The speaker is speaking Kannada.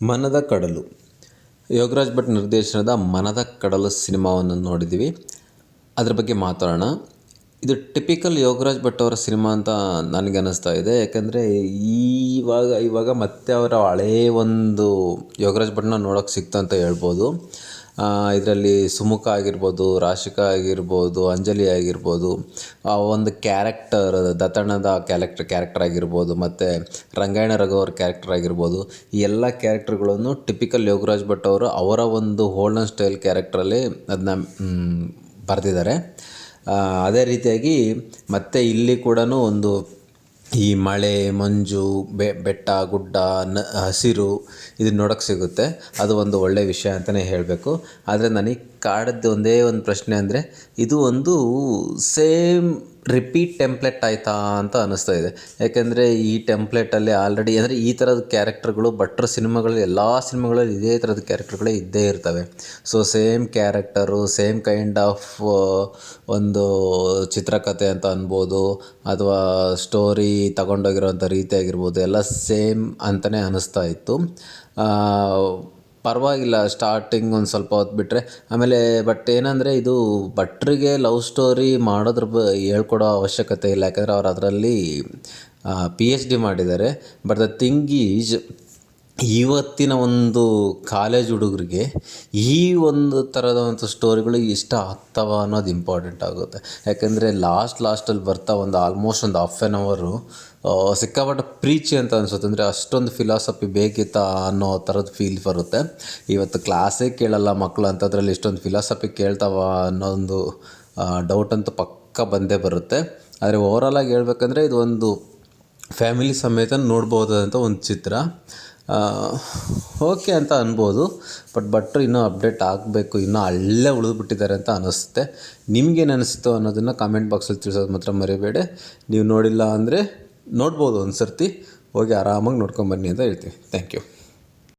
ಮನದ ಕಡಲು. ಯೋಗರಾಜ್ ಭಟ್ ನಿರ್ದೇಶನದ ಮನದ ಕಡಲು ಸಿನಿಮಾವನ್ನು ನೋಡಿದ್ದೀವಿ. ಅದ್ರ ಬಗ್ಗೆ ಮಾತಾಡೋಣ. ಇದು ಟಿಪಿಕಲ್ ಯೋಗರಾಜ್ ಭಟ್ ಅವರ ಸಿನಿಮಾ ಅಂತ ನನಗೆ ಅನ್ನಿಸ್ತಾ ಇದೆ. ಯಾಕಂದರೆ ಇವಾಗ ಮತ್ತೆ ಅವರ ಹಳೆಯ ಒಂದು ಯೋಗರಾಜ್ ಭಟ್ನ ನೋಡೋಕ್ಕೆ ಸಿಕ್ತು ಅಂತ ಹೇಳ್ಬೋದು. ಇದರಲ್ಲಿ ಸುಮುಖ ಆಗಿರ್ಬೋದು, ರಾಶಿಕಾ ಆಗಿರ್ಬೋದು, ಅಂಜಲಿ ಆಗಿರ್ಬೋದು, ಆ ಒಂದು ಕ್ಯಾರೆಕ್ಟರ್ ದತ್ತಣ್ಣದ ಕ್ಯಾರೆಕ್ಟರ್ ಆಗಿರ್ಬೋದು, ಮತ್ತು ರಂಗಾಯಣ ರಘು ಅವ್ರ ಕ್ಯಾರೆಕ್ಟರ್ ಆಗಿರ್ಬೋದು, ಈ ಎಲ್ಲ ಕ್ಯಾರೆಕ್ಟರ್ಗಳನ್ನು ಟಿಪಿಕಲ್ ಯೋಗರಾಜ್ ಭಟ್ ಅವರು ಅವರ ಒಂದು ಹೋಲ್ಡನ್ ಸ್ಟೈಲ್ ಕ್ಯಾರೆಕ್ಟ್ರಲ್ಲಿ ಅದನ್ನ ಬರೆದಿದ್ದಾರೆ. ಅದೇ ರೀತಿಯಾಗಿ ಮತ್ತು ಇಲ್ಲಿ ಕೂಡ ಒಂದು ಈ ಮಳೆ, ಮಂಜು, ಬೆಟ್ಟ, ಗುಡ್ಡ, ಹಸಿರು ಇದನ್ನ ನೋಡೋಕ್ಕೆ ಸಿಗುತ್ತೆ. ಅದು ಒಂದು ಒಳ್ಳೆಯ ವಿಷಯ ಅಂತಲೇ ಹೇಳಬೇಕು. ಆದರೆ ನನಗೆ ಕಾಡದ್ದು ಒಂದೇ ಒಂದು ಪ್ರಶ್ನೆ ಅಂದರೆ, ಇದು ಒಂದು ಸೇಮ್ ರಿಪೀಟ್ ಟೆಂಪ್ಲೆಟ್ ಆಯಿತಾ ಅಂತ ಅನ್ನಿಸ್ತಾ ಇದೆ. ಯಾಕೆಂದರೆ ಈ ಟೆಂಪ್ಲೆಟಲ್ಲಿ ಆಲ್ರೆಡಿ ಅಂದರೆ ಈ ಥರದ ಕ್ಯಾರೆಕ್ಟರ್ಗಳು ಭಟ್ರ ಸಿನಿಮಾಗಳಲ್ಲಿ ಎಲ್ಲ ಸಿನಿಮಾಗಳಲ್ಲಿ ಇದೇ ಥರದ ಕ್ಯಾರೆಕ್ಟರ್ಗಳೇ ಇದ್ದೇ ಇರ್ತವೆ. So same character, same kind of ಒಂದು ಚಿತ್ರಕಥೆ ಅಂತ ಅನ್ಬೋದು, ಅಥವಾ ಸ್ಟೋರಿ ತಗೊಂಡೋಗಿರೋಂಥ ರೀತಿ ಆಗಿರ್ಬೋದು, ಎಲ್ಲ ಸೇಮ್ ಅಂತಲೇ ಅನ್ನಿಸ್ತಾ ಇತ್ತು. ಪರವಾಗಿಲ್ಲ, ಸ್ಟಾರ್ಟಿಂಗ್ ಒಂದು ಸ್ವಲ್ಪ ಹೊತ್ತು ಬಿಟ್ಟರೆ ಆಮೇಲೆ. ಬಟ್ ಏನಂದರೆ, ಇದು ಭಟ್ರಿಗೆ ಲವ್ ಸ್ಟೋರಿ ಮಾಡೋದ್ರ ಹೇಳ್ಕೊಡೋ ಅವಶ್ಯಕತೆ ಇಲ್ಲ. ಯಾಕಂದರೆ ಅವ್ರು ಅದರಲ್ಲಿ PhD ಮಾಡಿದ್ದಾರೆ. ಬಟ್ ದ ಥಿಂಗ್ ಈಸ್, ಇವತ್ತಿನ ಒಂದು ಕಾಲೇಜ್ ಹುಡುಗರಿಗೆ ಈ ಒಂದು ಥರದ ಒಂದು ಸ್ಟೋರಿಗಳು ಇಷ್ಟ ಆಗ್ತವ ಅನ್ನೋದು ಇಂಪಾರ್ಟೆಂಟ್ ಆಗುತ್ತೆ. ಯಾಕೆಂದರೆ ಲಾಸ್ಟಲ್ಲಿ ಬರ್ತಾ ಒಂದು ಆಲ್ಮೋಸ್ಟ್ ಒಂದು ಹಾಫ್ ಆನ್ ಅವರು ಸಿಕ್ಕಾಪಟ್ಟೆ ಪ್ರೀಚಿ ಅಂತ ಅನಿಸುತ್ತೆ. ಅಂದರೆ ಅಷ್ಟೊಂದು ಫಿಲಾಸಫಿ ಬೇಕಿತ್ತಾ ಅನ್ನೋ ಥರದ್ದು ಫೀಲ್ ಬರುತ್ತೆ. ಇವತ್ತು ಕ್ಲಾಸೇ ಕೇಳಲ್ಲ ಮಕ್ಕಳು, ಅಂಥದ್ರಲ್ಲಿ ಇಷ್ಟೊಂದು ಫಿಲಾಸಫಿ ಕೇಳ್ತಾವ ಅನ್ನೋ ಒಂದು ಡೌಟ್ ಅಂತೂ ಪಕ್ಕ ಬಂದೇ ಬರುತ್ತೆ. ಆದರೆ ಓವರಾಲಾಗಿ ಹೇಳ್ಬೇಕಂದ್ರೆ, ಇದು ಒಂದು ಫ್ಯಾಮಿಲಿ ಸಮೇತ ನೋಡ್ಬೋದಂಥ ಒಂದು ಚಿತ್ರ. ಓಕೆ ಅಂತ ಅನ್ಬೋದು. ಬಟ್ ಭಟ್ರು ಇನ್ನೂ ಅಪ್ಡೇಟ್ ಆಗಬೇಕು, ಇನ್ನೂ ಅಲ್ಲೇ ಉಳಿದ್ಬಿಟ್ಟಿದ್ದಾರೆ ಅಂತ ಅನ್ನಿಸುತ್ತೆ. ನಿಮಗೇನು ಅನಿಸ್ತು ಅನ್ನೋದನ್ನು ಕಾಮೆಂಟ್ ಬಾಕ್ಸಲ್ಲಿ ತಿಳಿಸೋದು ಮಾತ್ರ ಮರಿಬೇಡಿ. ನೀವು ನೋಡಿಲ್ಲ ಅಂದರೆ ನೋಡ್ಬೋದು, ಒಂದು ಸರ್ತಿ ಹೋಗಿ ಆರಾಮಾಗಿ ನೋಡ್ಕೊಂಬನ್ನಿ ಅಂತ ಹೇಳ್ತೀನಿ. Thank you.